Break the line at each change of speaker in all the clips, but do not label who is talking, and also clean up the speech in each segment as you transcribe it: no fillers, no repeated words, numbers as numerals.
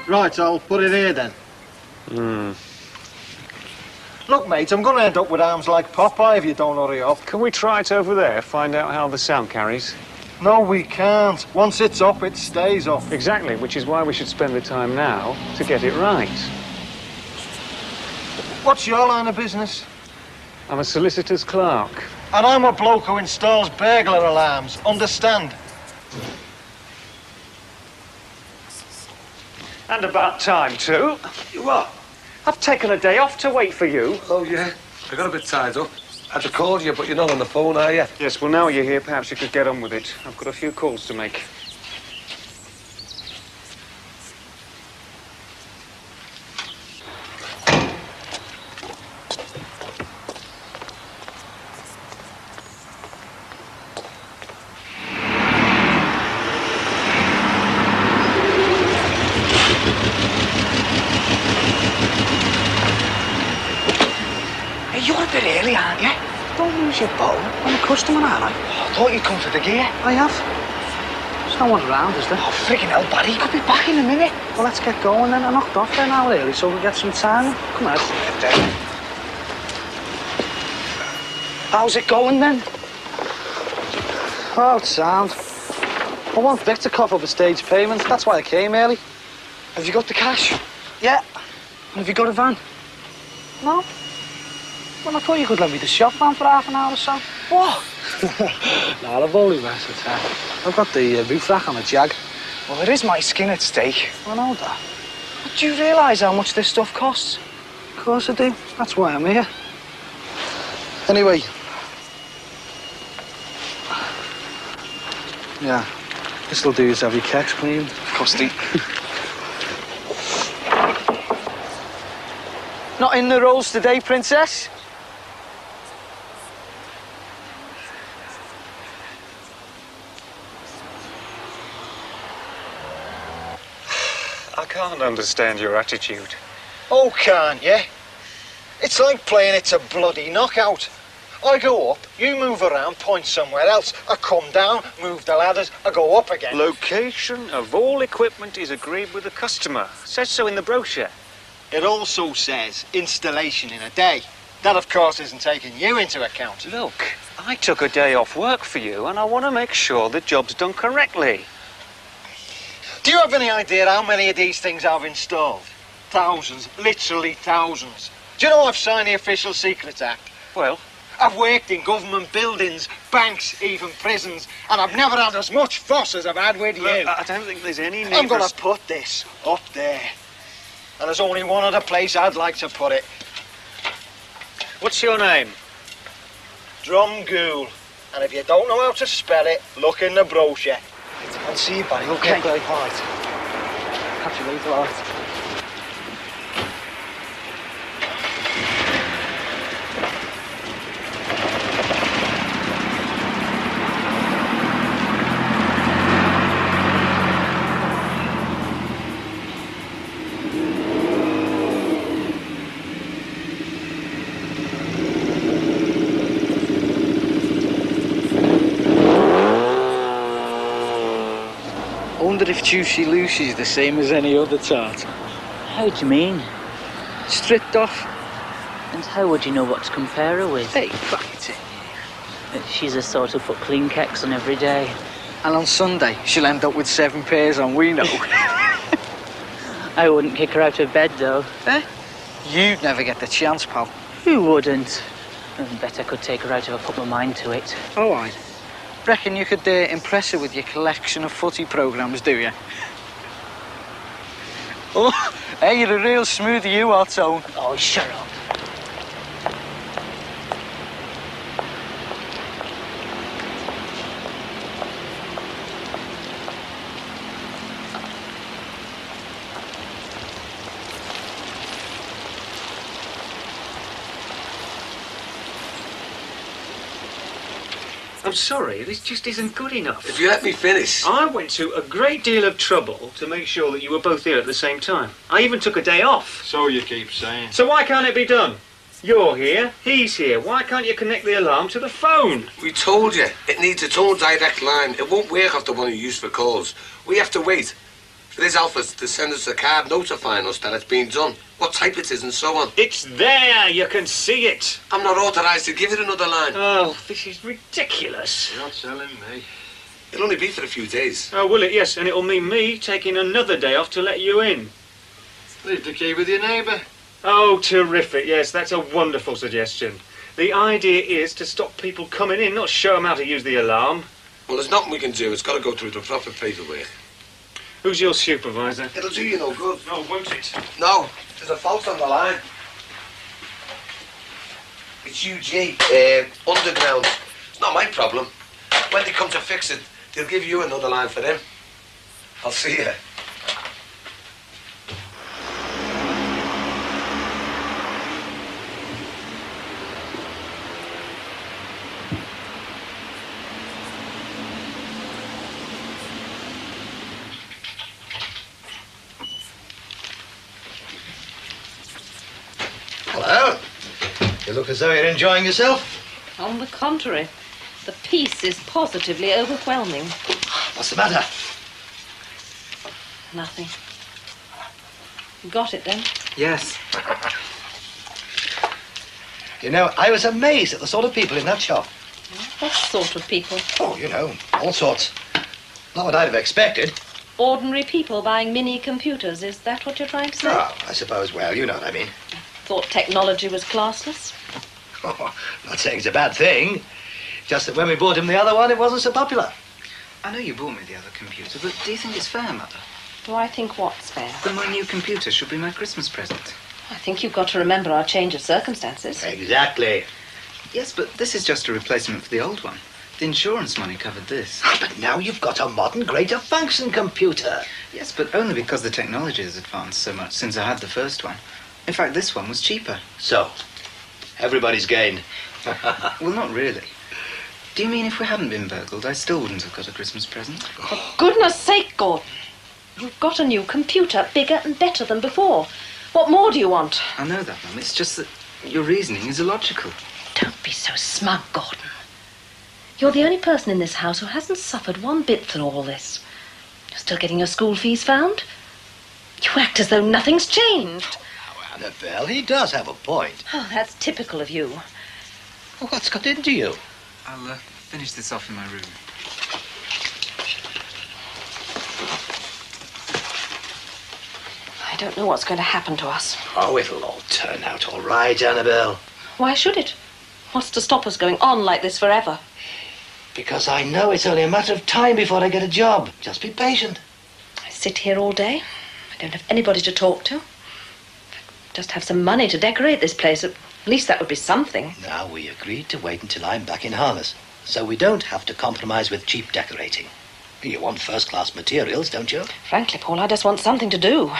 Right, I'll put it here then. Look, mate, I'm going to end up with arms like Popeye if you don't hurry up.
Can we try it over there, find out how the sound carries?
No, we can't. Once it's up, it stays up.
Exactly, which is why we should spend the time now to get it right.
What's your line of business?
I'm a solicitor's clerk.
And I'm a bloke who installs burglar alarms, understand?
And about time, too.
What?
I've taken a day off to wait for you.
Oh, yeah? I got a bit tied up. I had to call you, but you're not on the phone, are you?
Yes, well, now you're here, perhaps you could get on with it. I've got a few calls to make.
You're a bit early, aren't you? Don't lose your bow. I'm a customer, aren't I? I thought you'd come for the gear. I have. There's no one around, is there? Oh, friggin' hell, Barry. Could be back in a minute. Well, let's get going then. I knocked off there an hour early so we can get some time. Come on. How's it going then? Oh, it's sound. I want Vic to cough up a stage payment. That's why I came early. Have you got the cash? Yeah. Have you got a van? No. Well, I thought you could lend me the shop van for half an hour or so. What? No, I've only messed with that. I've got the roof rack on a Jag. Well, there is my skin at stake. I know that. But do you realise how much this stuff costs? Of course I do. That's why I'm here. Anyway. Yeah. This'll do is have your kecks clean. Costy. Not in the rolls today, Princess?
I can't understand your attitude.
Oh, can't you? It's like playing It's a Bloody Knockout. I go up, you move around, point somewhere else. I come down, move the ladders, I go up again.
Location of all equipment is agreed with the customer. Says so in the brochure.
It also says installation in a day. That, of course, isn't taking you into account.
Look, I took a day off work for you, and I want to make sure the job's done correctly.
Do you have any idea how many of these things I've installed? Thousands, literally thousands. Do you know I've signed the Official Secrets Act?
Well?
I've worked in government buildings, banks, even prisons, and I've never had as much fuss as I've had with you.
Look, I don't think there's any need
I'm going to put this up there. And there's only one other place I'd like to put it.
What's your name?
Drumgool. And if you don't know how to spell it, look in the brochure. I'll see you, Barry. Okay. All right. Catch you later, all right. I wonder if Juicy Lucy's the same as any other tart.
How do you mean?
Stripped off.
And how would you know what to compare her with?
Hey, fuck it.
She's the sort of put clean kecks on every day.
And on Sunday, she'll end up with 7 pairs on, we know.
I wouldn't kick her out of bed, though.
Eh? You'd never get the chance, pal.
Who wouldn't? I bet I could take her out if I put my mind to it.
All right. Reckon you could impress her with your collection of footy programmes, do you? Oh, hey, you're a real smoothie, you are, Tone.
Oh, shut up.
I'm sorry, this just isn't good enough.
If you let me finish.
I went to a great deal of trouble to make sure that you were both here at the same time. I even took a day off.
So you keep saying.
So why can't it be done? You're here, he's here. Why can't you connect the alarm to the phone?
We told you, it needs its own direct line. It won't work off the one you use for calls. We have to wait. For this Alpha to send us a card notifying us that it's been done, what type it is and so on.
It's there, you can see it.
I'm not authorised to give it another line.
Oh, this is ridiculous.
You're telling me.
It'll only be for a few days.
Oh, will it? Yes, and it'll mean me taking another day off to let you in.
Leave the key with your neighbour.
Oh, terrific. Yes, that's a wonderful suggestion. The idea is to stop people coming in, not show them how to use the alarm.
Well, there's nothing we can do. It's got to go through the proper paperwork.
Who's your supervisor?
It'll do you no good.
Oh, won't it?
No, there's a fault on the line. It's UG, underground. It's not my problem. When they come to fix it, they'll give you another line for them. I'll see you.
Hello. You look as though you're enjoying yourself.
On the contrary, the peace is positively overwhelming.
What's the matter?
Nothing. You got it then?
Yes.
You know, I was amazed at the sort of people in that shop.
What sort of people?
Oh, you know, all sorts. Not what I'd have expected.
Ordinary people buying mini computers, is that what you're trying to say?
Oh, I suppose, well, you know what I mean.
Thought technology was classless?
Oh, not saying it's a bad thing. Just that when we bought him the other one, it wasn't so popular.
I know you bought me the other computer, but do you think it's fair, Mother?
Do I think what's fair?
That my new computer should be my Christmas present.
I think you've got to remember our change of circumstances.
Exactly.
Yes, but this is just a replacement for the old one. The insurance money covered this.
Ah, but now you've got a modern, greater function computer.
Yes, but only because the technology has advanced so much since I had the first one. In fact, this one was cheaper.
So, everybody's gained.
Well, not really. Do you mean if we hadn't been burgled, I still wouldn't have got a Christmas present?
For goodness sake, Gordon. You've got a new computer, bigger and better than before. What more do you want?
I know that, Mum. It's just that your reasoning is illogical.
Don't be so smug, Gordon. You're the only person in this house who hasn't suffered one bit through all this. You're still getting your school fees found. You act as though nothing's changed.
Now, Annabelle, he does have a point.
Oh, that's typical of you.
Well, what's got into you?
I'll finish this off in my room.
I don't know what's going to happen to us.
Oh, it'll all turn out all right, Annabelle.
Why should it? What's to stop us going on like this forever?
Because I know it's only a matter of time before I get a job. Just be patient.
I sit here all day. I don't have anybody to talk to. Just have some money to decorate this place. At least that would be something.
Now, we agreed to wait until I'm back in harness, so we don't have to compromise with cheap decorating. You want first-class materials, don't you?
Frankly, Paul, I just want something to do.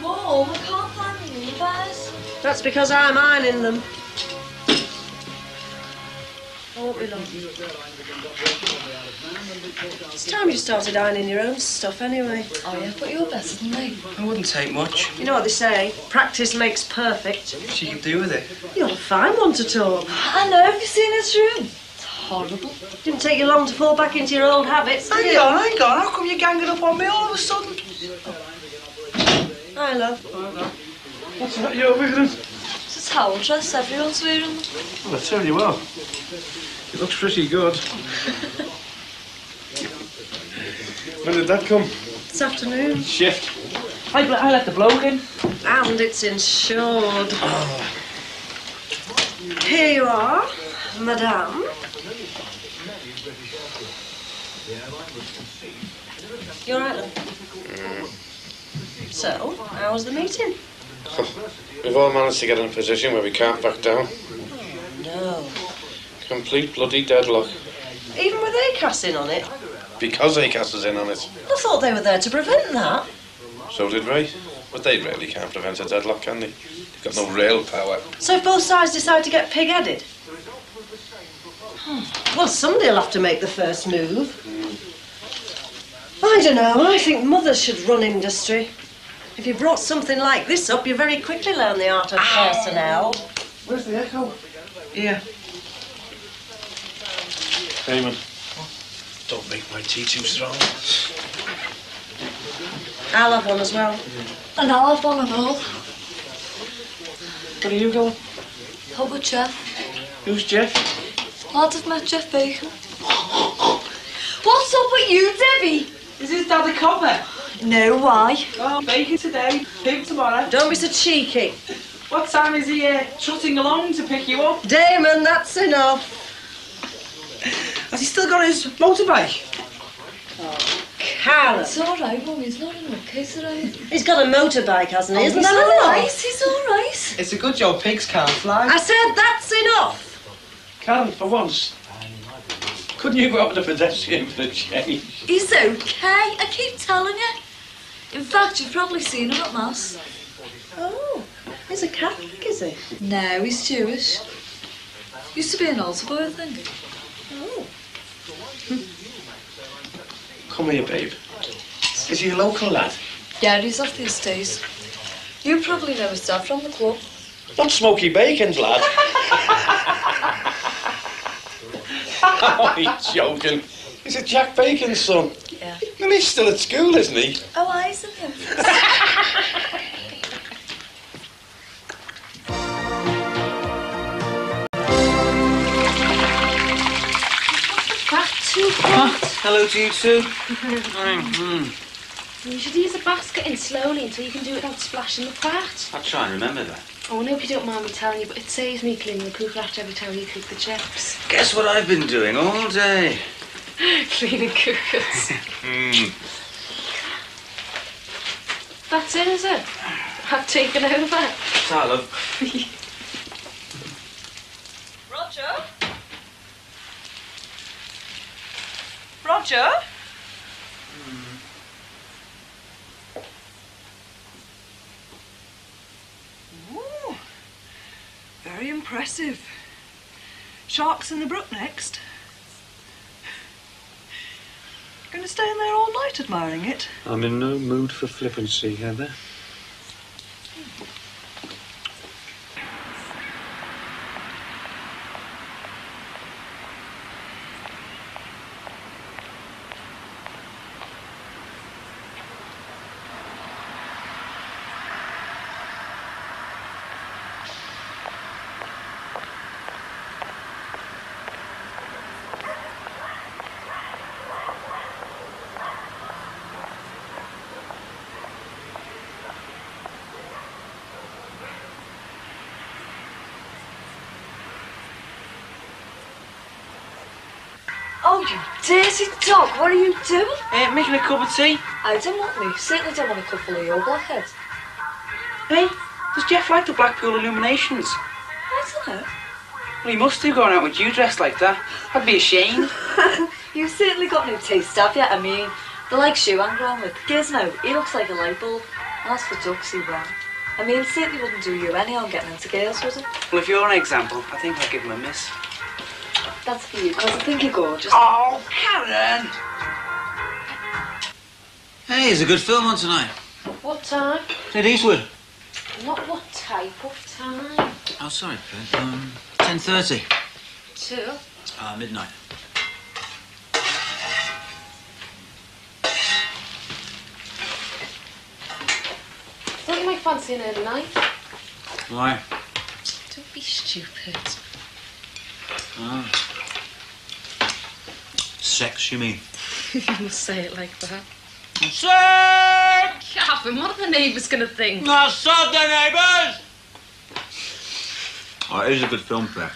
Mom, I can't find the universe.
That's because I'm ironing them. I won't be long. It's time you started ironing your own stuff anyway.
Oh, yeah, but you're better than me.
It wouldn't take much.
You know what they say, practice makes perfect.
She can do with it.
You're a fine one to talk.
I know, have you seen his room? It's horrible.
Didn't take you long to fall back into your old habits, did it?
Hang on. How come you're ganging up on me all of a sudden?
Hi, love.
What's that you're wearing?
It's a towel dress, everyone's wearing them.
Well, I tell you what. It looks pretty good. When did that come?
This afternoon.
Shift.
I let the bloke in.
And it's insured. Here you are, madame. You all right, love? So, how was the meeting?
We've all managed to get in a position where we can't back down.
No.
Complete bloody deadlock.
Even with ACAS in on it?
Because ACAS is in on it.
I thought they were there to prevent that.
So did Ray. But they really can't prevent a deadlock, can they? They've got no real power.
So if both sides decide to get pig-headed? Well, somebody'll have to make the first move. I don't know. I think mothers should run industry. If you brought something like this up, you very quickly learn the art of personnel.
Where's the echo?
Here.
Damon, don't make my tea too strong.
I'll have one as well.
And I'll have one and all.
Where are you going?
Help with Jeff.
Who's Jeff?
Lads have met Jeff Bacon. What's up with you, Debbie?
Is his dad a copper?
No, why?
Oh, bacon today, pig tomorrow.
Don't be so cheeky.
What time is he trotting along to pick you up?
Damon, that's enough.
Has he still got his motorbike?
Callum.
It's all right, Mum. He's not in a case today.
He's got a motorbike, hasn't he? Isn't
He's
that
all right.
enough?
He's all right.
It's a good job pigs can't fly.
I said that's enough.
Karen, for once. Couldn't you go up to the pedestrian for a change?
He's okay. I keep telling you. In fact, you've probably seen him at Mass.
Oh, he's a Catholic, is he?
No, he's Jewish. Used to be an altar boy, I think.
Oh.
Come here, babe. Is he a local lad?
Yeah, he's off the estate. You probably know his dad from the club.
Not Smoky Bacon's lad. Oh, he's joking. Is it Jack Bacon's son?
Yeah.
Well, he's still at school, isn't he?
Oh, I isn't him.
Back too hot.
Hello to you too.
You should use the basket in slowly until you can do it without splashing the pot.
I'll try and remember that.
Oh, I hope you don't mind me telling you, but it saves me cleaning the cooker after every time you cook the chips.
Guess what I've been doing all day?
Cleaning cookers. That's it, is it? I've taken over.
Ta, love.
Roger? Roger?
Ooh, very impressive. Sharks in the brook next. Going to stay in there all night admiring it?
I'm in no mood for flippancy, Heather.
Oh, you dirty dog. What are you doing?
Making a cup of tea.
I don't want me. Certainly don't want a cup full of your blackheads.
Hey, does Jeff like the Blackpool Illuminations?
I don't know.
Well, he must do going out with you dressed like that. I'd be ashamed.
You've certainly got no taste, have you? I mean, the like shoe I'm going with. Gizmo, he looks like a light bulb. And as for Duxie Brown, I mean, it certainly wouldn't do you any on getting into girls, would it?
Well, if you're an example, I think I'll give him a miss.
That's for you, because I think you're gorgeous.
Oh, Karen! Hey, there's a good film on tonight.
What time?
Clint Eastwood.
Not what type of time.
Oh, sorry, Clint. 10:30.
2.
Midnight.
Thought you might fancy an early night.
Why?
Don't be stupid.
Oh. Sex, you mean?
You must say it like that.
Sex!
Gavin, what are the neighbours going to think?
Not so, the neighbours! Oh, it is a good film, Petra.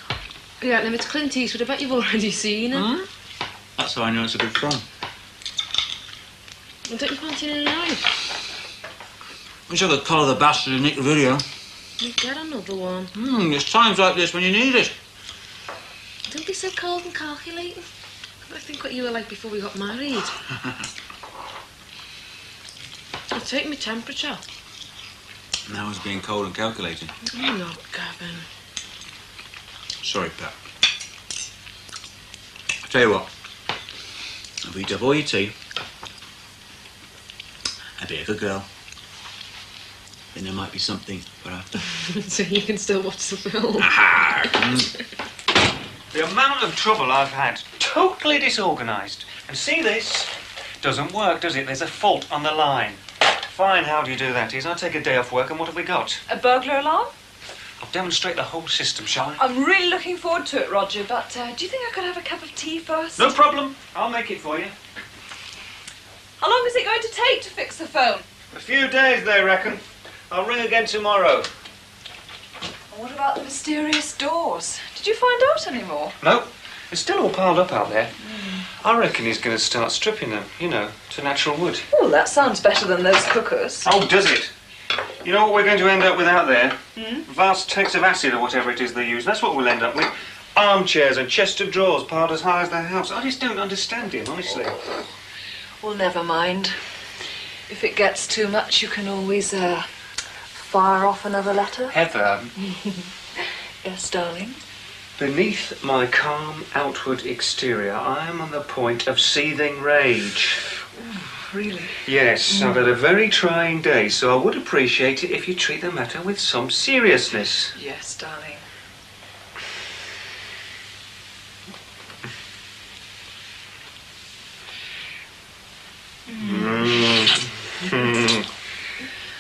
Yeah, and if it's Clint Eastwood, I bet you've already seen it.
That's how I know it's a good film.
Well, don't you fancy an early night?
Wish I could collar the bastard and nick the video.
You get another one.
There's times like this when you need it.
Don't be so cold and calculating. I think what you were like before we got married. I'll take my temperature.
Now it's being cold and calculating.
Oh, no, Gavin.
Sorry, Pat. I'll tell you what. If you have all your tea, and be a good girl, then there might be something for after.
So you can still watch the film.
The amount of trouble I've had, totally disorganised. And see this? Doesn't work, does it? There's a fault on the line. Fine, how do you do that, is I take a day off work and what have we got?
A burglar alarm?
I'll demonstrate the whole system, shall I?
I'm really looking forward to it, Roger, but do you think I could have a cup of tea first?
No problem. I'll make it for you.
How long is it going to take to fix the phone?
A few days, they reckon. I'll ring again tomorrow.
And what about the mysterious doors? Did you find out any more?
No, it's still all piled up out there. I reckon he's going to start stripping them, you know, to natural wood.
Oh, that sounds better than those cookers.
Oh, does it? You know what we're going to end up with out there? Vast tanks of acid or whatever it is they use. That's what we'll end up with. Armchairs and chest of drawers piled as high as their house. I just don't understand him, honestly.
Well, never mind. If it gets too much, you can always fire off another letter.
Heather.
Yes, darling.
Beneath my calm outward exterior, I am on the point of seething rage.
Really?
Yes, I've had a very trying day, so I would appreciate it if you treat the matter with some seriousness.
Yes, darling.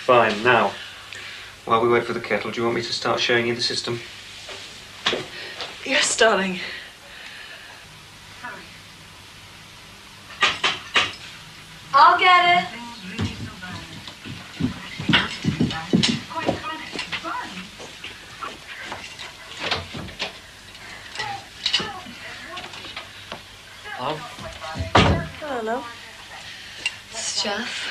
Fine, now, while we wait for the kettle, do you want me to start showing you the system?
Yes, darling.
I'll get it.
Hello.
It's Jeff.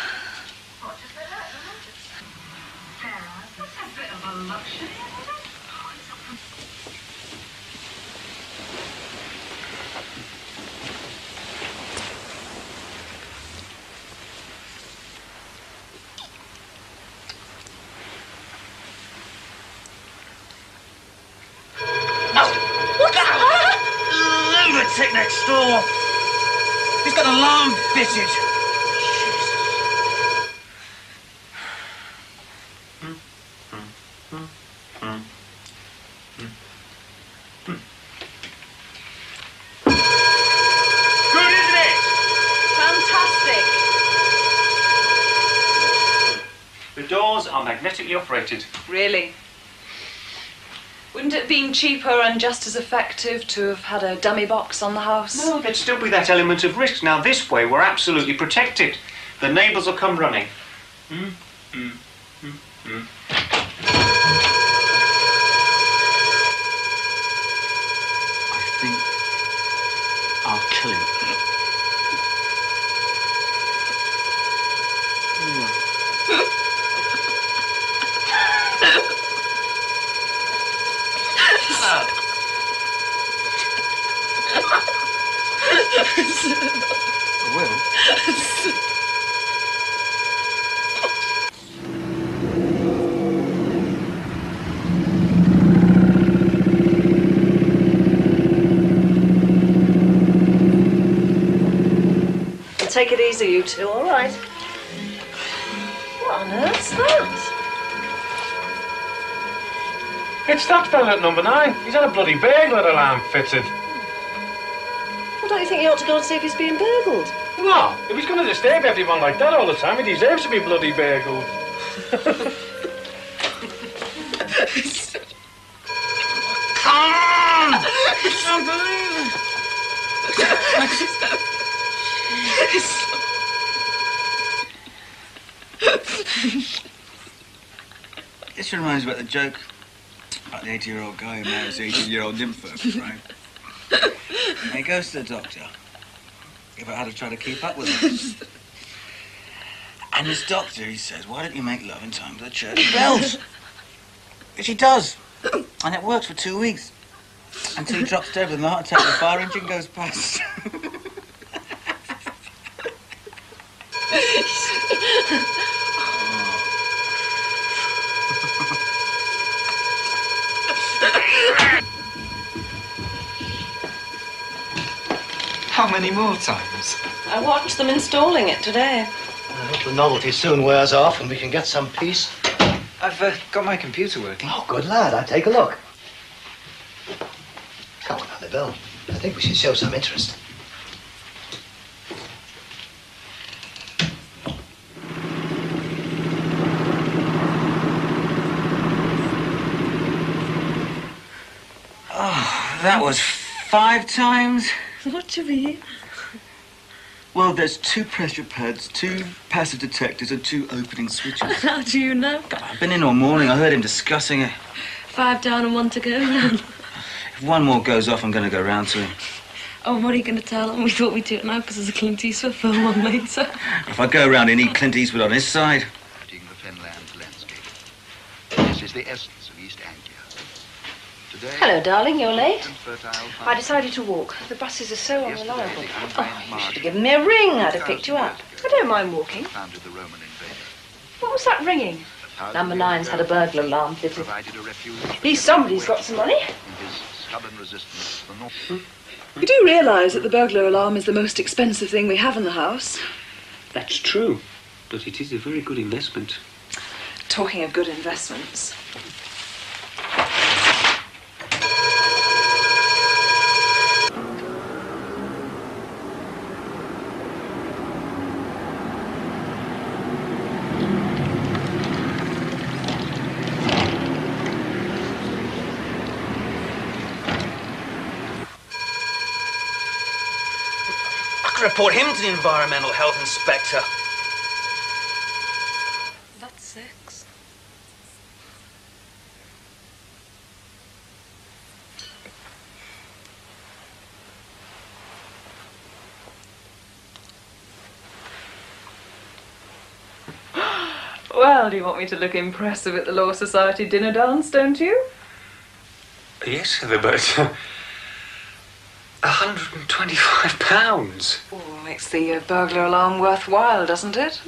Lunatic next door. He's got an alarm fitted.
Good, isn't it?
Fantastic.
The doors are magnetically operated.
Really? Wouldn't it have been cheaper and just as effective to have had a dummy box on the house?
No, there'd still be that element of risk. Now, this way, we're absolutely protected. The neighbours will come running.
I think I'll kill him. I will.
Take it easy, you two, all right? What on earth's that?
It's that fella at number 9. He's had a bloody burglar alarm fitted.
Well, don't you think you ought to go and see if he's being burgled?
No, if he's going to disturb everyone like that all the time, he deserves to be bloody burgled.
Come on! I can't believe it. This reminds me about the joke about the 80-year-old guy who marries the 18-year-old nympho, right? And he goes to the doctor about how to try to keep up with him. And this doctor, he says, why don't you make love in time for the church bells? Which he does. And it works for 2 weeks. Until he drops dead with a heart attack, the fire engine goes past.
How many more times?
I watched them installing it today.
I hope the novelty soon wears off and we can get some peace.
I've got my computer working.
Oh, good lad. I'll take a look. Come on, Annabelle. I think we should show some interest.
That was 5 times.
What do you mean?
Well, there's 2 pressure pads, 2 passive detectors, and 2 opening switches.
How do you know?
I've been in all morning. I heard him discussing it.
5 down and 1 to go.
If one more goes off, I'm going to go round to him.
Oh, what are you going to tell him? We thought we'd do it now because there's a Clint Eastwood film on later.
If I go round, I need Clint Eastwood on his side.
The Fenland landscape. This is the essence of East Anglia. Today,
Hello, darling, you're late.
fertile
I decided to walk. The buses are so unreliable. Oh, you should have given me a ring. I'd have picked you up.
I don't mind walking.
founded the Roman invader.
What was that ringing?
Number 9's had a burglar alarm fitted.
Provided a refuge
At least somebody's got some money.
in his stubborn resistance to the North.
You do realise that the burglar alarm is the most expensive thing we have in the house?
That's true, but it is a very good investment.
Talking of good investments.
Report him to the Environmental Health Inspector.
That's 6. Well, do you want me to look impressive at the Law Society dinner dance, don't you?
Yes, Heather, but £125.
Oh, makes the burglar alarm worthwhile, doesn't it?